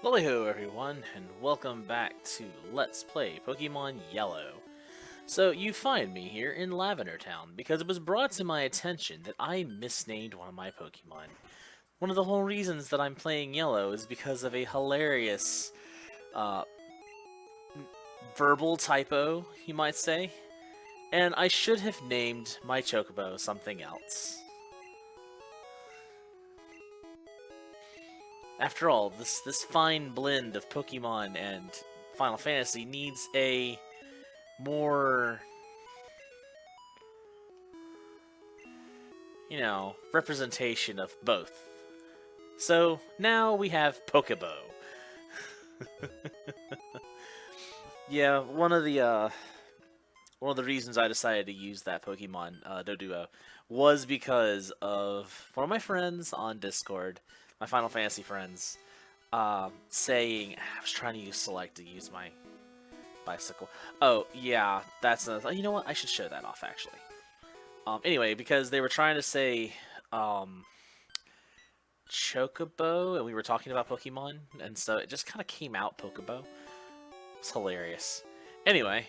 Lali-ho everyone, and welcome back to Let's Play Pokemon Yellow. So you find me here in Lavender Town because it was brought to my attention that I misnamed one of my Pokemon. One of the whole reasons that I'm playing Yellow is because of a hilarious uh, verbal typo, you might say, and I should have named my Chocobo something else. After all, this fine blend of Pokemon and Final Fantasy needs a more, representation of both. So now we have Pokebo. Yeah, one of the reasons I decided to use that Pokemon Doduo was because of one of my friends on Discord, my Final Fantasy friends, saying I was trying to use Select to use my bicycle. Oh yeah, that's another. You know what? I should show that off actually. Anyway, because they were trying to say Chocobo, and we were talking about Pokemon, and so it just kind of came out Pokebo. It's hilarious. Anyway,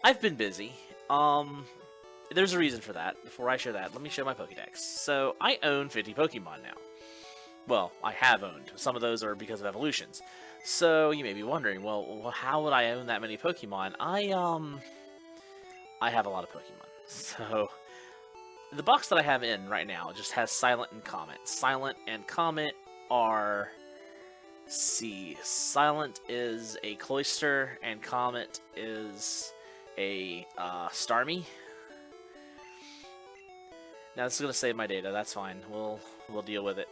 I've been busy. There's a reason for that. Before I show that, let me show my Pokédex. So, I own 50 Pokemon now. Well, I have owned. Some of those are because of evolutions. So, you may be wondering, well, how would I own that many Pokemon? I have a lot of Pokemon. So, the box that I have in right now just has Silent and Comet. Silent and Comet are... see, Silent is a Cloyster, and Comet is a Starmie. Now this is gonna save my data. That's fine. We'll deal with it.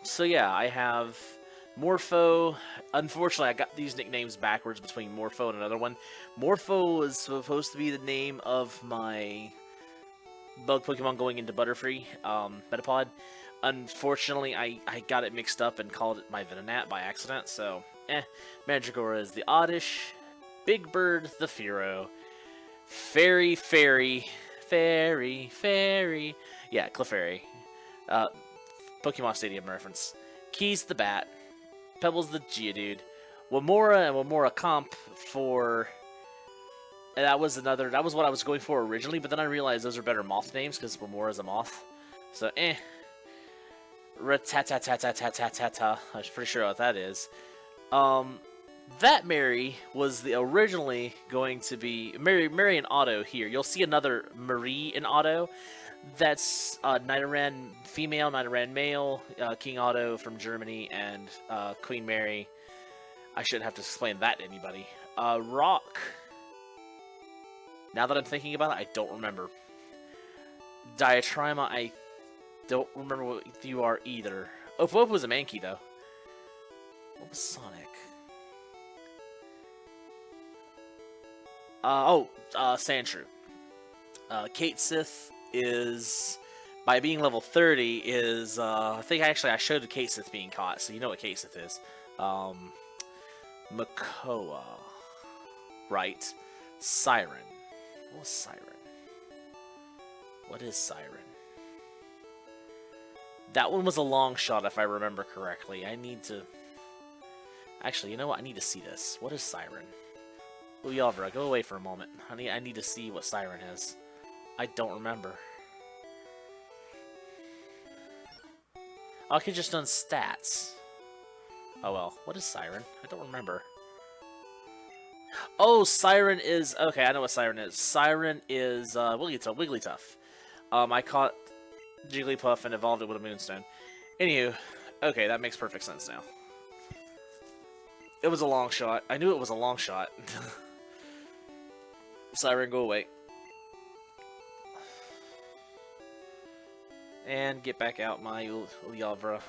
So yeah, I have Morpho. Unfortunately, I got these nicknames backwards between Morpho and another one. Morpho was supposed to be the name of my bug Pokemon going into Butterfree, Metapod. Unfortunately, I got it mixed up and called it my Venonat by accident, so, Mandragora is the Oddish, Big Bird the Fearow, Fairy, yeah, Clefairy, Pokemon Stadium reference, Keys the Bat, Pebbles the Geodude, Wamora and Wamora Comp for... and that was what I was going for originally, but then I realized those are better moth names because Wamora is a moth. So, Ratatatatatatatata. I was pretty sure what that is. That Mary was originally going to be Mary and Otto here. You'll see another Marie in Otto. That's Nidoran female, Nidoran male, King Otto from Germany, and Queen Mary. I shouldn't have to explain that to anybody. Rock. Now that I'm thinking about it, I don't remember. Diatrima, I don't remember what you are either. Oh, Pope was a Mankey, though. What was Sonic? Sandshrew. Kate Sith is, by being level 30, is, I think actually I showed the Kate Sith being caught, so you know what Kate Sith is. Makoa. Right. Siren. What was Siren? What is Siren? That one was a long shot, if I remember correctly. I need to... actually, you know what? I need to see this. What is Siren? Uyavra, go away for a moment. I need to see what Siren is. I don't remember. Oh, I could just done stats. Oh well. What is Siren? I don't remember. Oh, Siren is... okay, I know what Siren is. Siren is Wigglytuff. I caught Jigglypuff and evolved it with a Moonstone. Anywho, okay, that makes perfect sense now. It was a long shot. I knew it was a long shot. Siren, go away. And get back out my Ulyavra.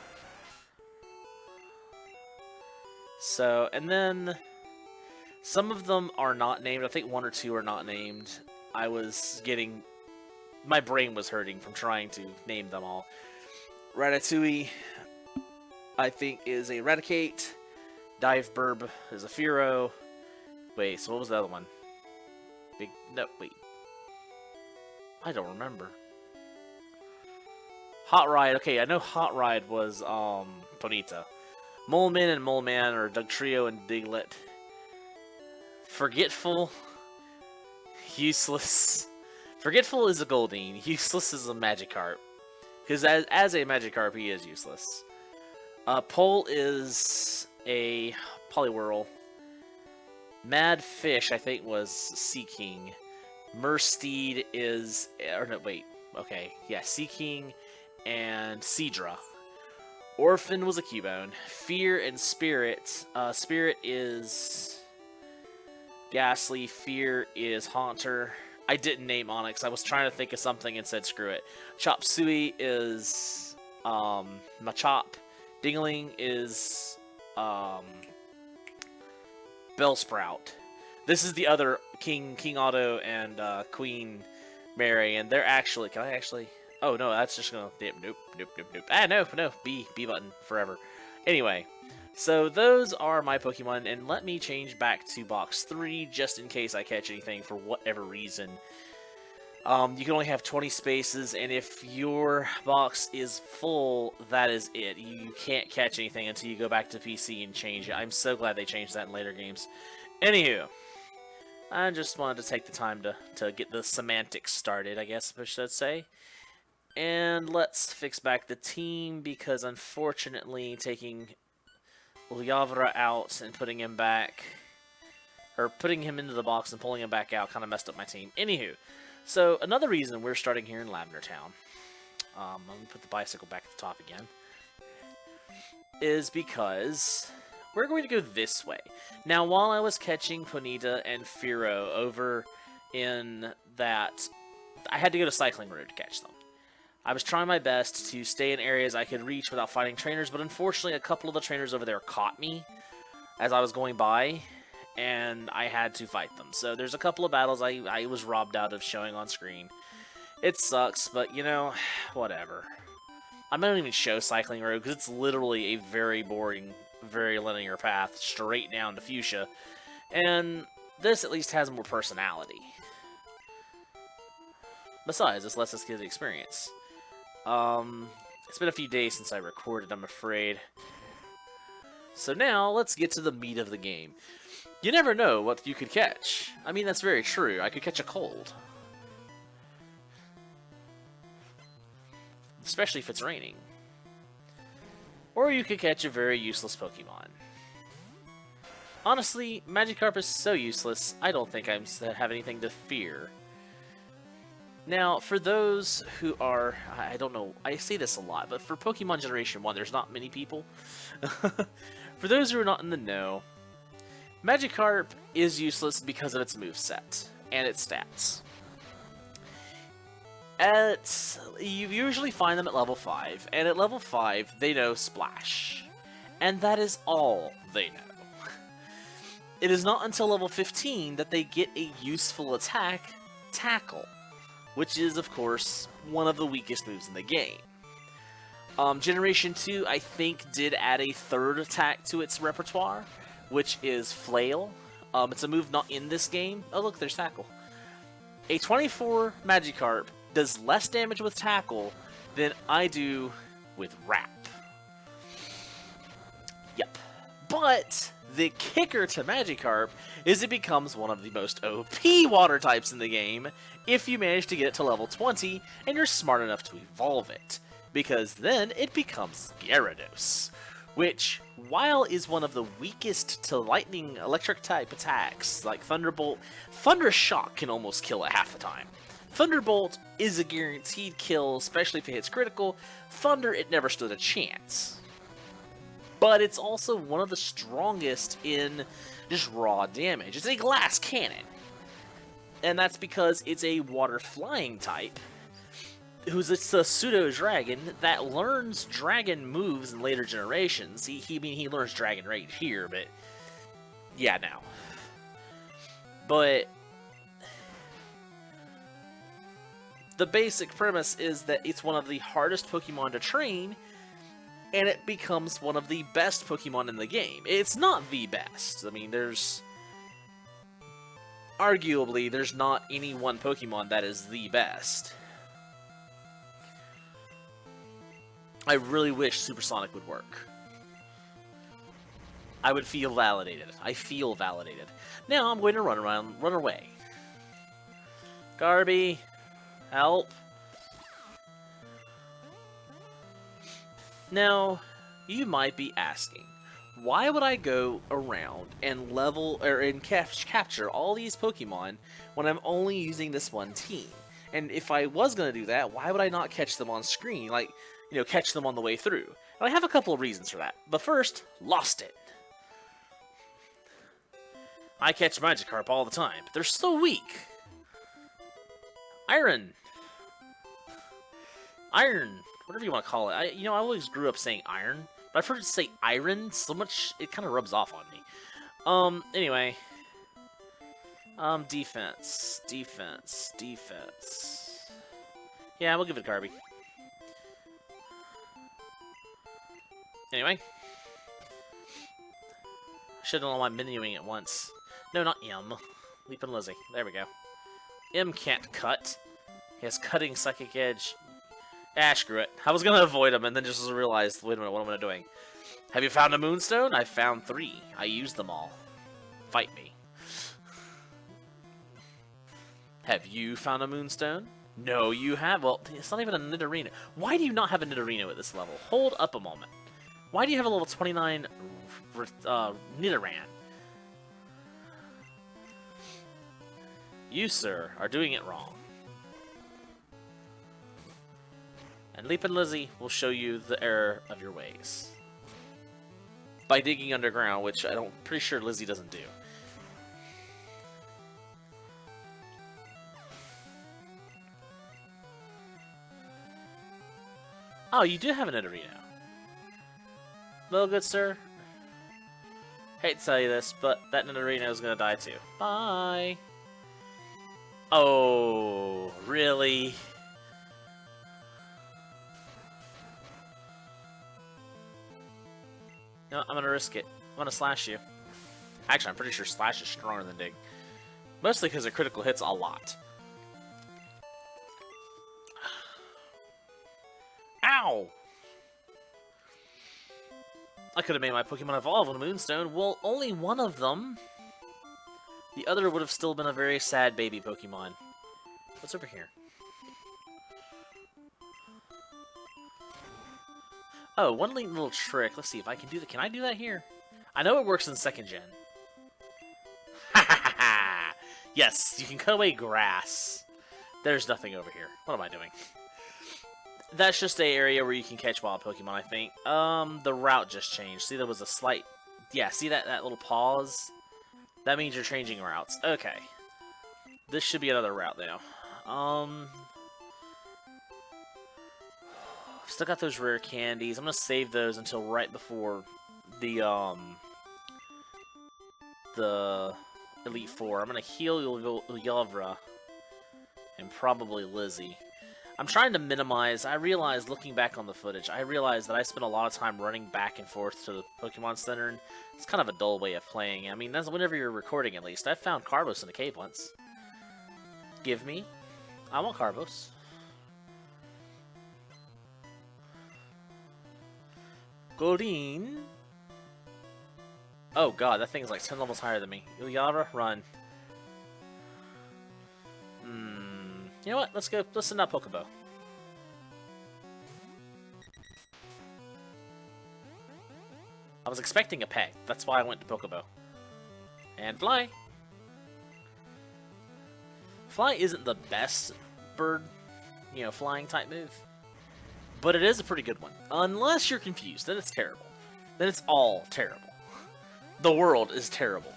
So, and then... some of them are not named. I think one or two are not named. I was getting... my brain was hurting from trying to name them all. Ratatouille, I think, is a Raticate. Dive Burb is a Fearow. Wait, so what was the other one? No, wait. I don't remember. Hot Ride. Okay, I know Hot Ride was Ponyta. Moleman and Moleman, or Dugtrio and Diglett. Forgetful. Useless. Forgetful is a Goldeen. Useless is a Magikarp. Because as a Magikarp, he is useless. Pole is a Poliwhirl. Mad Fish, I think, was Seaking. Mursteed is... Or no, wait. Okay. Yeah, Seaking and Seadra. Orphan was a Cubone. Fear and Spirit. Spirit is Ghastly. Fear is Haunter. I didn't name Onyx. I was trying to think of something and said screw it. Chop Suey is Machop. Dingling is Bellsprout. This is the other King Otto and Queen Mary, and they're actually... Can I actually... Oh, no, that's just gonna... Nope. Ah, no. B button forever. Anyway, so those are my Pokemon, and let me change back to box 3, just in case I catch anything for whatever reason. You can only have 20 spaces, and if your box is full, that is it. You can't catch anything until you go back to PC and change it. I'm so glad they changed that in later games. Anywho, I just wanted to take the time to get the semantics started, I guess I should say. And let's fix back the team, because unfortunately taking Liavra out and putting him back, or putting him into the box and pulling him back out, kind of messed up my team. Anywho, so another reason we're starting here in Lavender Town, let me put the bicycle back at the top again, is because we're going to go this way. Now, while I was catching Ponyta and Fearow over in that, I had to go to Cycling Road to catch them. I was trying my best to stay in areas I could reach without fighting trainers, but unfortunately a couple of the trainers over there caught me as I was going by, and I had to fight them. So there's a couple of battles I was robbed out of showing on screen. It sucks, but you know, whatever. I don't even show Cycling Road because it's literally a very boring, very linear path straight down to Fuchsia, and this at least has more personality. Besides, this lets us get the experience. It's been a few days since I recorded, I'm afraid. So now, let's get to the meat of the game. You never know what you could catch. I mean, that's very true. I could catch a cold. Especially if it's raining. Or you could catch a very useless Pokemon. Honestly, Magikarp is so useless, I don't think I have anything to fear. Now, for those who are, I don't know, I say this a lot, but for Pokemon Generation 1, there's not many people. For those who are not in the know, Magikarp is useless because of its moveset and its stats. You usually find them at level 5, and at level 5, they know Splash. And that is all they know. It is not until level 15 that they get a useful attack, Tackle, which is, of course, one of the weakest moves in the game. Generation 2, I think, did add a third attack to its repertoire, which is Flail. It's a move not in this game. Oh, look, there's Tackle. A 24 Magikarp does less damage with Tackle than I do with Wrap. Yep. But the kicker to Magikarp is it becomes one of the most OP water types in the game if you manage to get it to level 20 and you're smart enough to evolve it, because then it becomes Gyarados, which, while is one of the weakest to lightning electric type attacks, like Thunderbolt, Thunder Shock can almost kill it half the time. Thunderbolt is a guaranteed kill, especially if it hits critical. Thunder, it never stood a chance. But it's also one of the strongest in just raw damage. It's a glass cannon. And that's because it's a water flying type, it's a pseudo-dragon that learns dragon moves in later generations. He learns Dragon Rage here, but yeah, no. But the basic premise is that it's one of the hardest Pokemon to train, and it becomes one of the best Pokemon in the game. It's not the best. I mean, arguably, there's not any one Pokemon that is the best. I really wish Supersonic would work. I would feel validated. I feel validated. Now I'm going to run away. Garby, help. Now, you might be asking, why would I go around and capture all these Pokemon when I'm only using this one team? And if I was going to do that, why would I not catch them on screen? Like, catch them on the way through. And I have a couple of reasons for that. But first, lost it. I catch Magikarp all the time, but they're so weak. Iron, whatever you want to call it. I always grew up saying iron, but I've heard it say iron so much it kind of rubs off on me. Anyway, defense. Yeah, we'll give it Garby. Anyway, should have done all my menuing at once. No, not M. Leaping Lizzie. There we go. M can't cut. He has cutting psychic edge. Ah, screw it. I was gonna avoid him and then just realized, wait a minute, what am I doing? Have you found a Moonstone? I found 3. I used them all. Fight me. Have you found a Moonstone? No, you have. Well, it's not even a Nidorino. Why do you not have a Nidorino at this level? Hold up a moment. Why do you have a level 29 Nidoran? You, sir, are doing it wrong. And Leapin' Lizzie will show you the error of your ways. By digging underground, which I'm pretty sure Lizzie doesn't do. Oh, you do have an Nidorino. Well, good sir. Hate to tell you this, but that Nidorino is gonna die too. Bye! Oh, really? No, I'm gonna risk it. I'm gonna slash you. Actually, I'm pretty sure slash is stronger than dig. Mostly because it critical hits a lot. Ow! I could have made my Pokemon evolve on a Moonstone. Well, only one of them. The other would have still been a very sad baby Pokemon. What's over here? Oh, one little trick. Let's see if I can do that. Can I do that here? I know it works in 2nd gen. Ha ha ha! Yes, you can cut away grass. There's nothing over here. What am I doing? That's just an area where you can catch wild Pokemon, I think. The route just changed. See, there was a slight... Yeah, see that little pause? That means you're changing routes. Okay. This should be another route now. Still got those rare candies. I'm gonna save those until right before the Elite Four. I'm gonna heal Yavra and probably Lizzie. I'm trying to minimize. I realized, looking back on the footage, I realized that I spent a lot of time running back and forth to the Pokemon Center, and it's kind of a dull way of playing. I mean, that's whenever you're recording, at least. I found Carbos in a cave once. Give me. I want Carbos. Goldeen. Oh god, that thing's like 10 levels higher than me. Ilyara, run. You know what? Let's go. Let's send out Pokebo. I was expecting a peg. That's why I went to Pokebo. And fly. Fly isn't the best bird, flying type move. But it is a pretty good one. Unless you're confused, then it's terrible. Then it's all terrible. The world is terrible.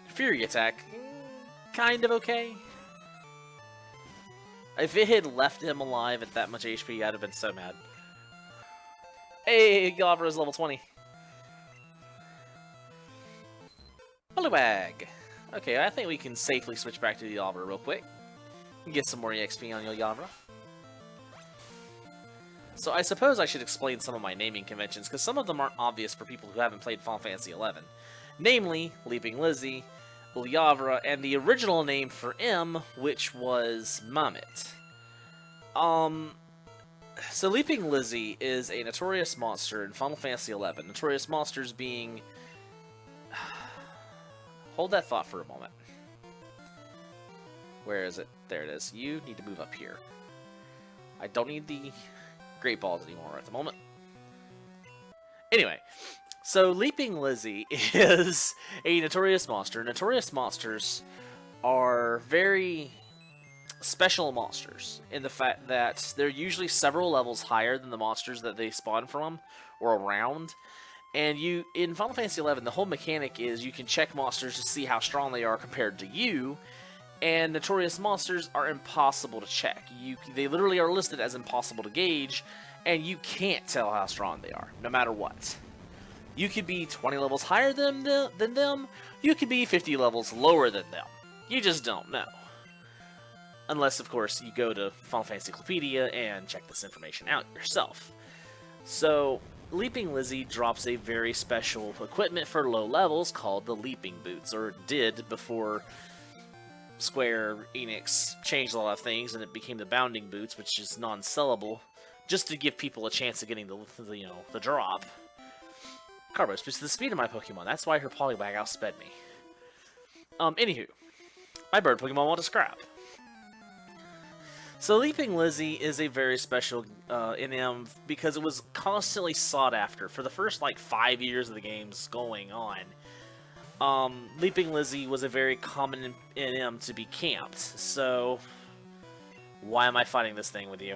Fury attack. Kind of okay. If it had left him alive at that much HP, I'd have been so mad. Hey, Galvra is level 20. Poliwag. Okay, I think we can safely switch back to the Galvra real quick. And get some more EXP on Galvra. So I suppose I should explain some of my naming conventions, because some of them aren't obvious for people who haven't played Final Fantasy XI. Namely, Leaping Lizzie, Ulyavra, and the original name for M, which was Mammoth. So Leaping Lizzie is a notorious monster in Final Fantasy XI. Notorious monsters being... Hold that thought for a moment. Where is it? There it is. You need to move up here. I don't need the Great Balls anymore at the moment. Anyway, so Leaping Lizzie is a notorious monster. Notorious monsters are very special monsters in the fact that they're usually several levels higher than the monsters that they spawn from or around. And you, in Final Fantasy XI, the whole mechanic is you can check monsters to see how strong they are compared to you, and notorious monsters are impossible to check. They literally are listed as impossible to gauge, and you can't tell how strong they are, no matter what. You could be 20 levels higher than them, you could be 50 levels lower than them. You just don't know. Unless, of course, you go to Final Fantasy Encyclopedia and check this information out yourself. So, Leaping Lizzie drops a very special equipment for low levels called the Leaping Boots, or did before Square Enix changed a lot of things and it became the Bounding Boots, which is non-sellable, just to give people a chance of getting the drop. Carbos boosts the speed of my Pokemon. That's why her Poliwag outsped me. Anywho, my bird Pokemon want to scrap. So Leaping Lizzie is a very special NM because it was constantly sought after for the first 5 years of the game's going on. Leaping Lizzie was a very common NM to be camped, so why am I fighting this thing with you?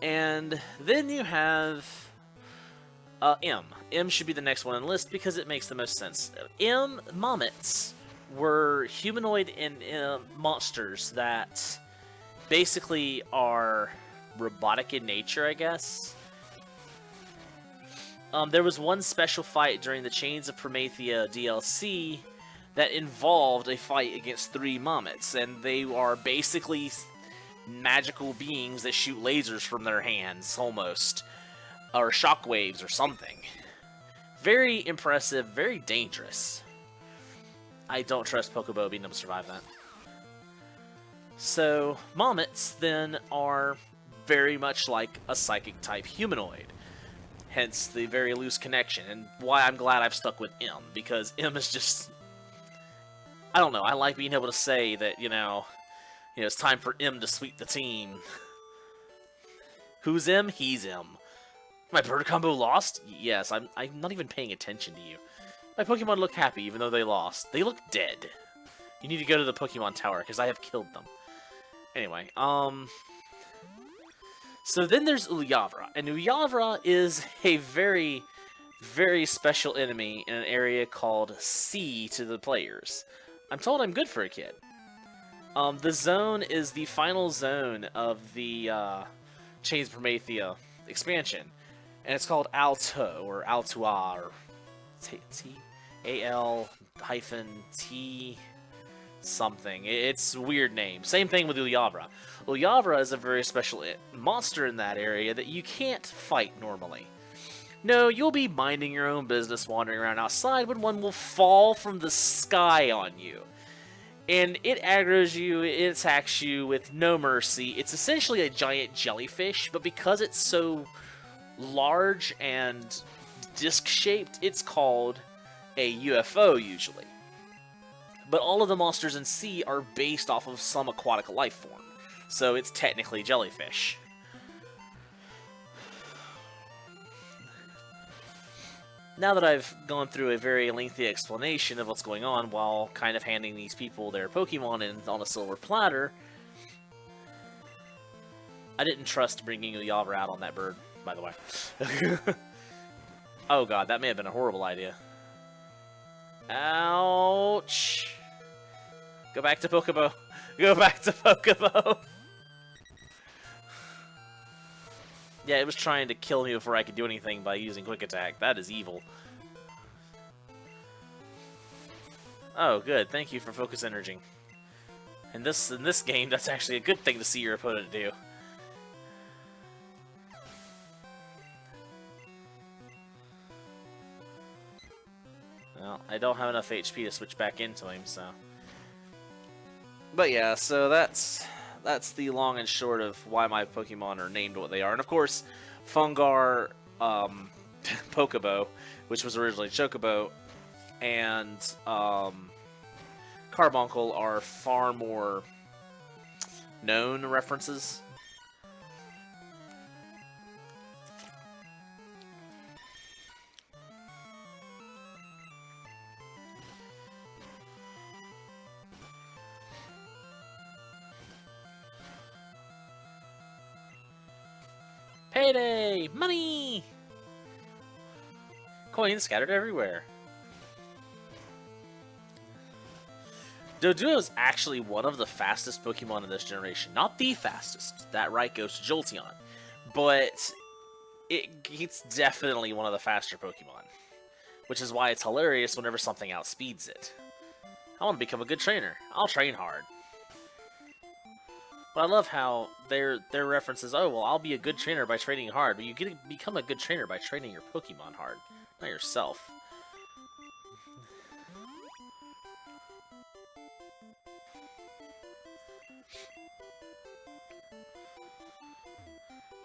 And then you have M. M should be the next one on the list because it makes the most sense. Momets were humanoid monsters that basically are robotic in nature, I guess. There was one special fight during the Chains of Promethea DLC that involved a fight against 3 Momets, and they are basically magical beings that shoot lasers from their hands, almost. Or shockwaves or something. Very impressive, very dangerous. I don't trust Pokebo being able to survive that. So, Momets then are very much like a psychic-type humanoid. Hence the very loose connection, and why I'm glad I've stuck with M, because M is just... I don't know, I like being able to say that, it's time for M to sweep the team. Who's M? He's M. My bird combo lost? Yes, I'm not even paying attention to you. My Pokemon look happy even though they lost. They look dead. You need to go to the Pokemon Tower because I have killed them. Anyway, so then there's Ulyavra, and Ulyavra is a very, very special enemy in an area called C to the players. I'm told I'm good for a kid. The zone is the final zone of the Chains of Promethea expansion, and it's called Alto, or Altua, or A-L-T something. It's a weird name. Same thing with Ulyavra. Ulyavra is a very special monster in that area that you can't fight normally. No, you'll be minding your own business wandering around outside when one will fall from the sky on you. And it aggroes you, it attacks you with no mercy. It's essentially a giant jellyfish, but because it's so large and disc-shaped, it's called a UFO usually. But all of the monsters in C are based off of some aquatic life form, so it's technically jellyfish. Now that I've gone through a very lengthy explanation of what's going on while kind of handing these people their Pokemon on a silver platter, I didn't trust bringing Ulyavra out on that bird, by the way. Oh god, that may have been a horrible idea. Ouch! Go back to Pokebo. Go back to Pokebo. Yeah, it was trying to kill me before I could do anything by using Quick Attack. That is evil. Oh, good. Thank you for Focus Energing. In this game, that's actually a good thing to see your opponent do. Well, I don't have enough HP to switch back into him, so... But yeah, so that's that's the long and short of why my Pokemon are named what they are. And of course, Fungar, Pokebo, which was originally Chocobo, and Carbuncle are far more known references. Payday! Money! Coins scattered everywhere. Doduo is actually one of the fastest Pokemon in this generation. Not the fastest. That right goes to Jolteon. But it's definitely one of the faster Pokemon. Which is why it's hilarious whenever something outspeeds it. I want to become a good trainer. I'll train hard. But I love how their references, oh, well, I'll be a good trainer by training hard. But you get to become a good trainer by training your Pokemon hard, not yourself.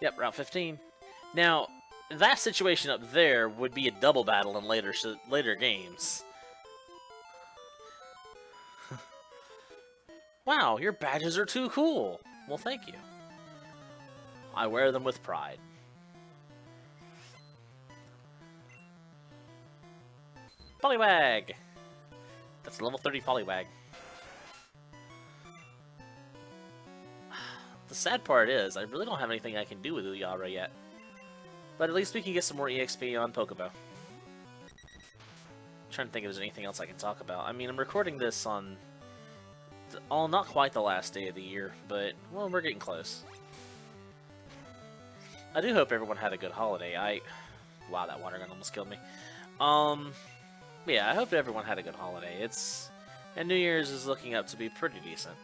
Yep, Route 15. Now, that situation up there would be a double battle in later games. Wow, your badges are too cool. Well, thank you. I wear them with pride. Poliwag! That's level 30 Poliwag. The sad part is, I really don't have anything I can do with Uyara yet. But at least we can get some more EXP on Pokebo. I'm trying to think if there's anything else I can talk about. I mean, I'm recording this on... not quite the last day of the year, but, well, we're getting close. I do hope everyone had a good holiday. Wow, that water gun almost killed me. Yeah, I hope everyone had a good holiday. And New Year's is looking up to be pretty decent.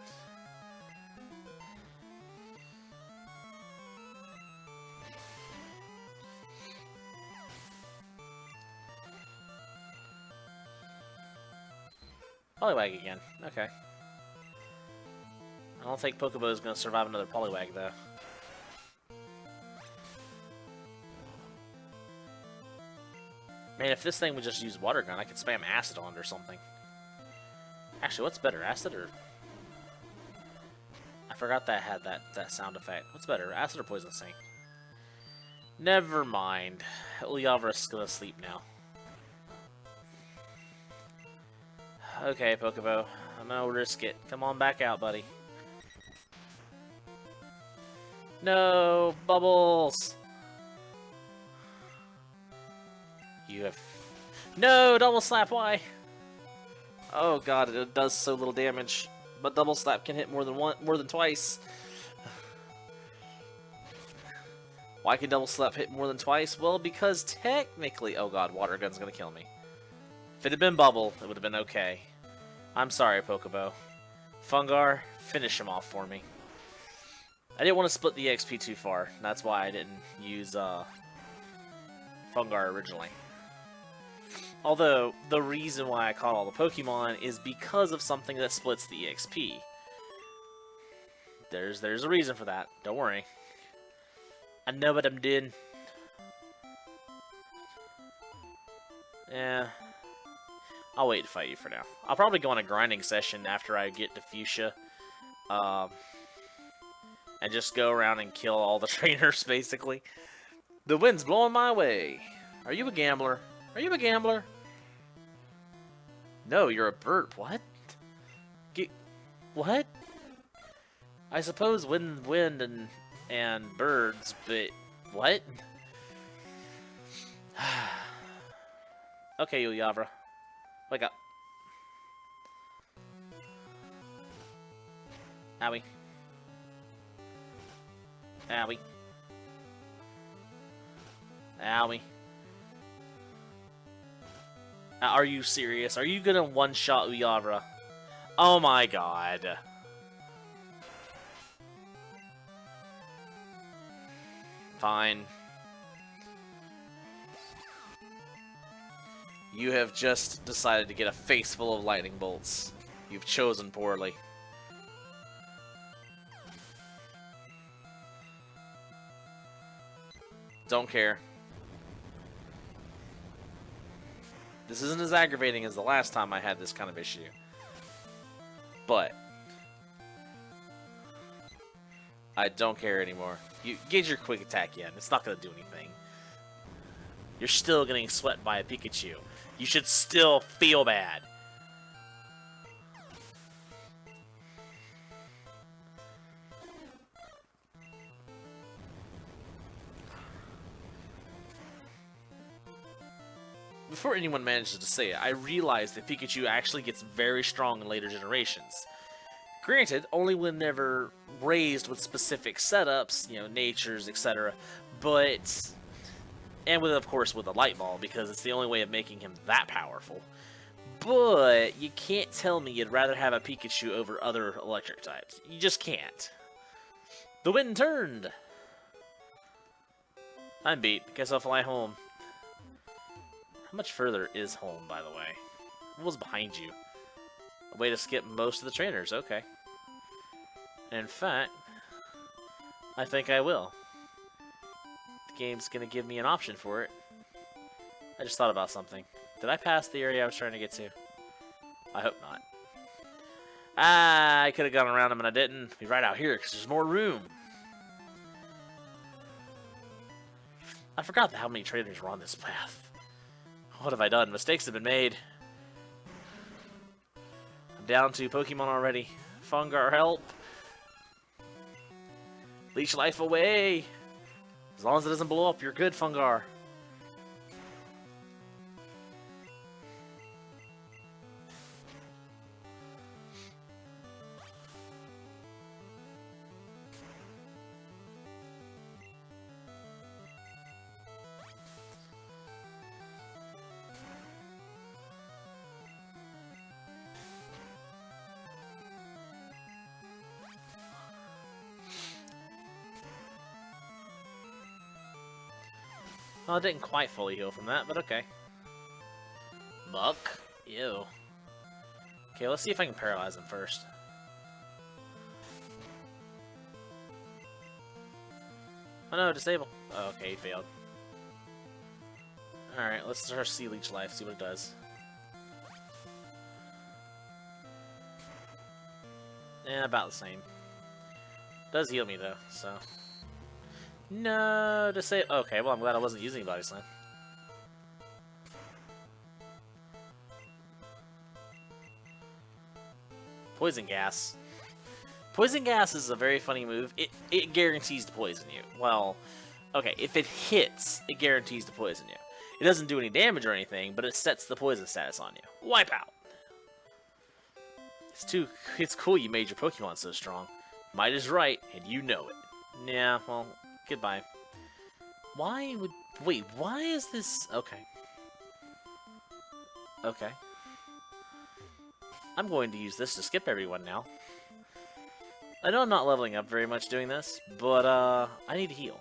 Poliwag again. Okay. I don't think Pokebo is going to survive another Poliwag, though. Man, if this thing would just use Water Gun, I could spam Acid on it or something. Actually, what's better, Acid or... I forgot that had that sound effect. What's better, Acid or Poison Sting? Never mind. Uyavra's going to sleep now. Okay, Pokebo. I'm gonna risk it. Come on back out, buddy. No! Bubbles! You have... No! Double Slap, why? Oh god, it does so little damage. But Double Slap can hit more than twice. Why can Double Slap hit more than twice? Well, because technically... Oh god, Water Gun's gonna kill me. If it had been Bubble, it would have been okay. I'm sorry, Pokebo. Fungar, finish him off for me. I didn't want to split the XP too far. That's why I didn't use Fungar originally. Although, the reason why I caught all the Pokemon is because of something that splits the EXP. There's a reason for that. Don't worry. I know what I'm doing. Yeah. I'll wait to fight you for now. I'll probably go on a grinding session after I get to Fuchsia. And just go around and kill all the trainers, basically. The wind's blowing my way. Are you a gambler? Are you a gambler? No, you're a bird. What? What? I suppose wind and birds, but what? Okay, Uyavra. Wake up. Owie. Owie. Owie. Are you serious? Are you gonna one-shot Uyavra? Oh my god. Fine. You have just decided to get a face full of lightning bolts. You've chosen poorly. Don't care. This isn't as aggravating as the last time I had this kind of issue. But I don't care anymore. You get your quick attack in. It's not going to do anything. You're still getting swept by a Pikachu. You should still feel bad. Before anyone manages to say it, I realized that Pikachu actually gets very strong in later generations. Granted, only whenever raised with specific setups, you know, natures, etc. But, and with, of course, with a light ball, because it's the only way of making him that powerful. But you can't tell me you'd rather have a Pikachu over other electric types. You just can't. The wind turned. I'm beat. Guess I'll fly home. How much further is home, by the way? What was behind you? A way to skip most of the trainers. Okay. In fact, I think I will. The game's gonna give me an option for it. I just thought about something. Did I pass the area I was trying to get to? I hope not. I could have gone around him and I didn't. Be right out here because there's more room. I forgot how many trainers were on this path. What have I done? Mistakes have been made. I'm down to Pokemon already. Fungar, help! Leech life away! As long as it doesn't blow up, you're good, Fungar. Well, I didn't quite fully heal from that, but okay. Buck? Ew. Okay, let's see if I can paralyze him first. Oh no, disable. Oh, okay, he failed. Alright, let's start Sea Leech Life, see what it does. Yeah, about the same. Does heal me though, so. No, disable. Okay, well, I'm glad I wasn't using Body Slam. Poison Gas. Poison Gas is a very funny move. It guarantees to poison you. Well, okay, if it hits, it guarantees to poison you. It doesn't do any damage or anything, but it sets the poison status on you. Wipe out. It's cool you made your Pokemon so strong. Might is right, and you know it. Yeah, well, goodbye. Wait, why is this... Okay. Okay. I'm going to use this to skip everyone now. I know I'm not leveling up very much doing this, but, I need to heal.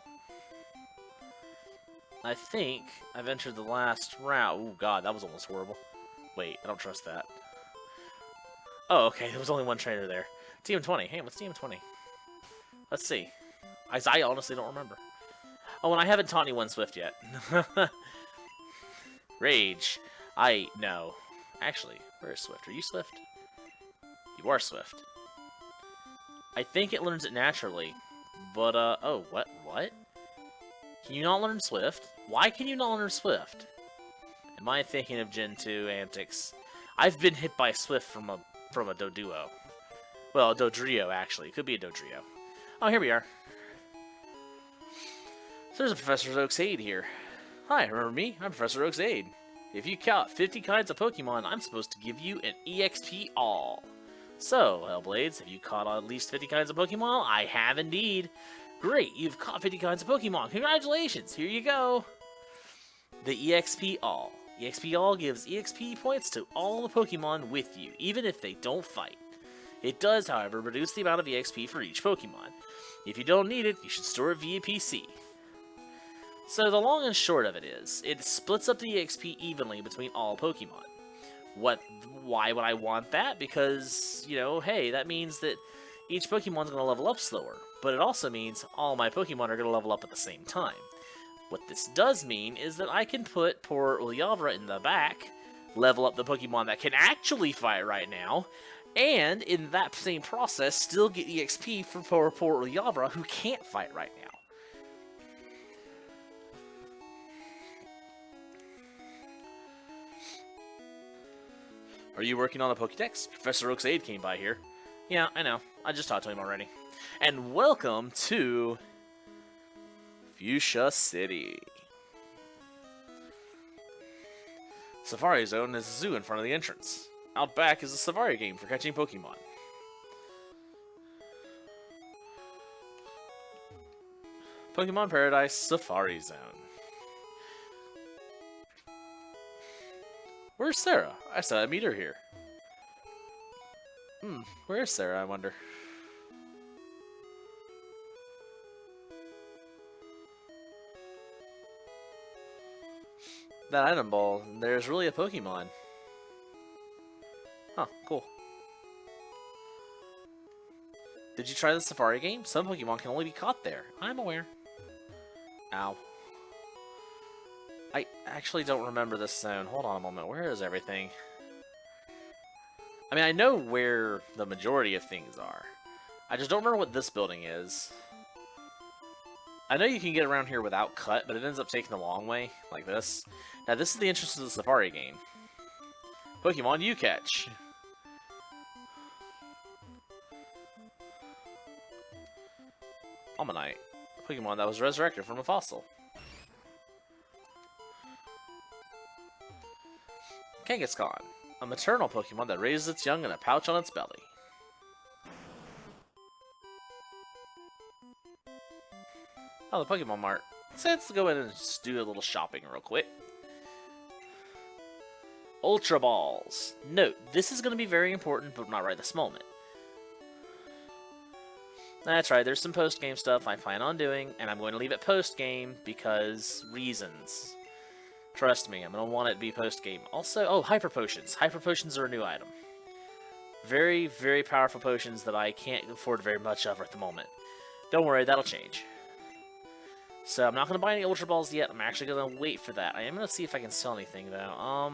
I think I've entered the last round. Ooh, God, that was almost horrible. Wait, I don't trust that. Oh, okay, there was only one trainer there. TM20. Hey, what's TM20? Let's see. I honestly don't remember. Oh, and I haven't taught anyone Swift yet. Rage. No. Actually, where is Swift? Are you Swift? You are Swift. I think it learns it naturally. But, oh, what? Can you not learn Swift? Why can you not learn Swift? Am I thinking of Gen 2 antics? I've been hit by Swift from a Doduo. Well, a Dodrio, actually. It could be a Dodrio. Oh, here we are. So there's a Professor Oak's Aide here. Hi, remember me? I'm Professor Oak's Aide. If you caught 50 kinds of Pokemon, I'm supposed to give you an EXP all. So, Hellblades, have you caught at least 50 kinds of Pokemon? I have indeed. Great, you've caught 50 kinds of Pokemon. Congratulations, here you go. The EXP all. EXP all gives EXP points to all the Pokemon with you, even if they don't fight. It does, however, reduce the amount of EXP for each Pokemon. If you don't need it, you should store it via PC. So the long and short of it is, it splits up the EXP evenly between all Pokemon. Why would I want that? Because, you know, hey, that means that each Pokemon's going to level up slower, but it also means all my Pokemon are going to level up at the same time. What this does mean is that I can put poor Ulyavra in the back, level up the Pokemon that can actually fight right now, and in that same process, still get EXP for poor Ulyavra who can't fight right now. Are you working on a Pokédex? Professor Oak's aide came by here. Yeah, I know. I just talked to him already. And welcome to Fuchsia City. Safari Zone is a zoo in front of the entrance. Out back is a safari game for catching Pokemon. Pokemon Paradise Safari Zone. Where's Sarah? I said I'd meet her here. Where's Sarah, I wonder? That item ball, there's really a Pokemon. Huh, cool. Did you try the Safari game? Some Pokemon can only be caught there. I'm aware. Ow. I actually don't remember this zone. Hold on a moment. Where is everything? I mean, I know where the majority of things are. I just don't remember what this building is. I know you can get around here without cut, but it ends up taking the long way, like this. Now, this is the entrance to the Safari game. Pokemon you catch. Almanite. A Pokemon that was resurrected from a fossil. Kangaskhan. A maternal Pokemon that raises its young in a pouch on its belly. Oh, the Pokemon Mart. Let's go in and just do a little shopping real quick. Ultra Balls. Note, this is going to be very important, but not right this moment. That's right, there's some post-game stuff I plan on doing, and I'm going to leave it post-game because reasons. Trust me, I'm going to want it to be post-game. Also, oh, Hyper Potions. Hyper Potions are a new item. Very, very powerful potions that I can't afford very much of at the moment. Don't worry, that'll change. So, I'm not going to buy any Ultra Balls yet. I'm actually going to wait for that. I am going to see if I can sell anything, though.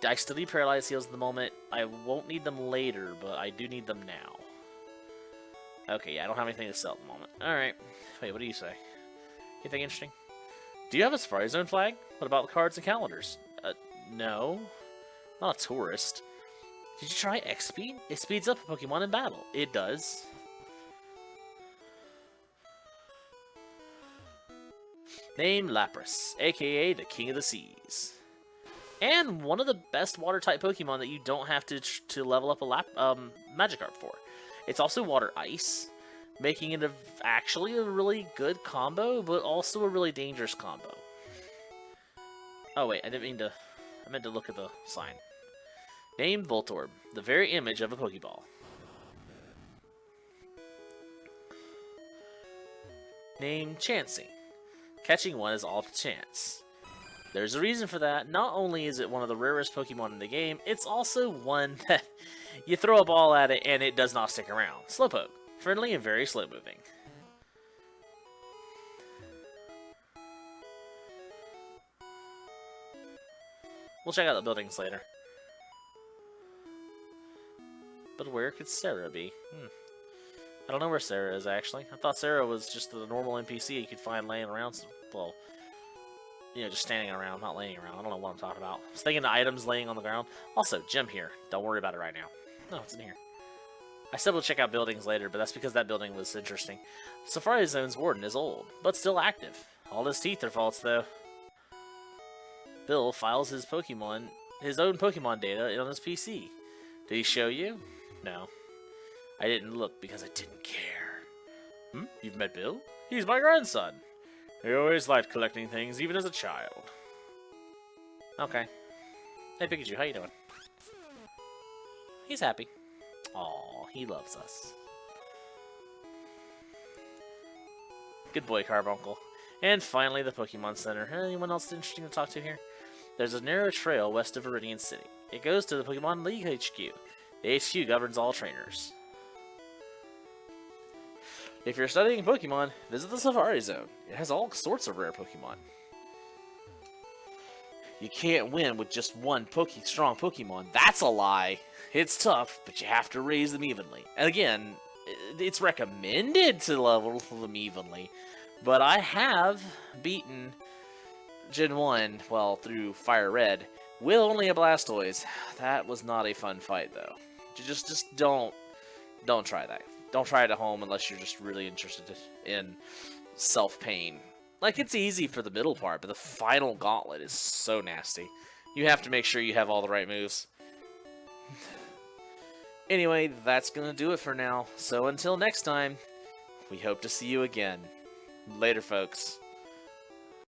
I still need Paralyzed Heals at the moment. I won't need them later, but I do need them now. Okay, yeah, I don't have anything to sell at the moment. Alright. Wait, what do you say? Anything interesting? Do you have a Safari Zone flag? What about the cards and calendars? No. Not a tourist. Did you try X-Speed? It speeds up a Pokemon in battle. It does. Name Lapras, aka the King of the Seas. And one of the best water-type Pokemon that you don't have to level up a Magikarp for. It's also Water-Ice, making it actually a really good combo, but also a really dangerous combo. Oh wait, I meant to look at the sign. Name Voltorb, the very image of a Pokeball. Name Chansey. Catching one is all chance. There's a reason for that. Not only is it one of the rarest Pokemon in the game, it's also one that you throw a ball at it and it does not stick around. Slowpoke. Friendly and very slow moving. We'll check out the buildings later. But where could Sarah be? I don't know where Sarah is, actually. I thought Sarah was just a normal NPC you could find laying around. Well, you know, just standing around, not laying around. I don't know what I'm talking about. I was thinking of items laying on the ground. Also, gem here. Don't worry about it right now. No, it's in here. I said we'll check out buildings later, but that's because that building was interesting. Safari Zone's warden is old, but still active. All his teeth are false, though. Bill files his own Pokemon data on his PC. Did he show you? No. I didn't look because I didn't care. You've met Bill? He's my grandson. He always liked collecting things, even as a child. Okay. Hey Pikachu, how you doing? He's happy. Aw, he loves us. Good boy, Carbuncle. And finally, the Pokemon Center. Anyone else interesting to talk to here? There's a narrow trail west of Viridian City. It goes to the Pokemon League HQ. The HQ governs all trainers. If you're studying Pokemon, visit the Safari Zone. It has all sorts of rare Pokemon. You can't win with just one strong Pokemon. That's a lie. It's tough, but you have to raise them evenly. And again, it's recommended to level them evenly, but I have beaten Gen 1, well, through Fire Red, with only a Blastoise. That was not a fun fight, though. Just don't try that. Don't try it at home unless you're just really interested in self-pain. Like, it's easy for the middle part, but the final gauntlet is so nasty. You have to make sure you have all the right moves. Anyway, that's gonna do it for now. So until next time, we hope to see you again. Later, folks.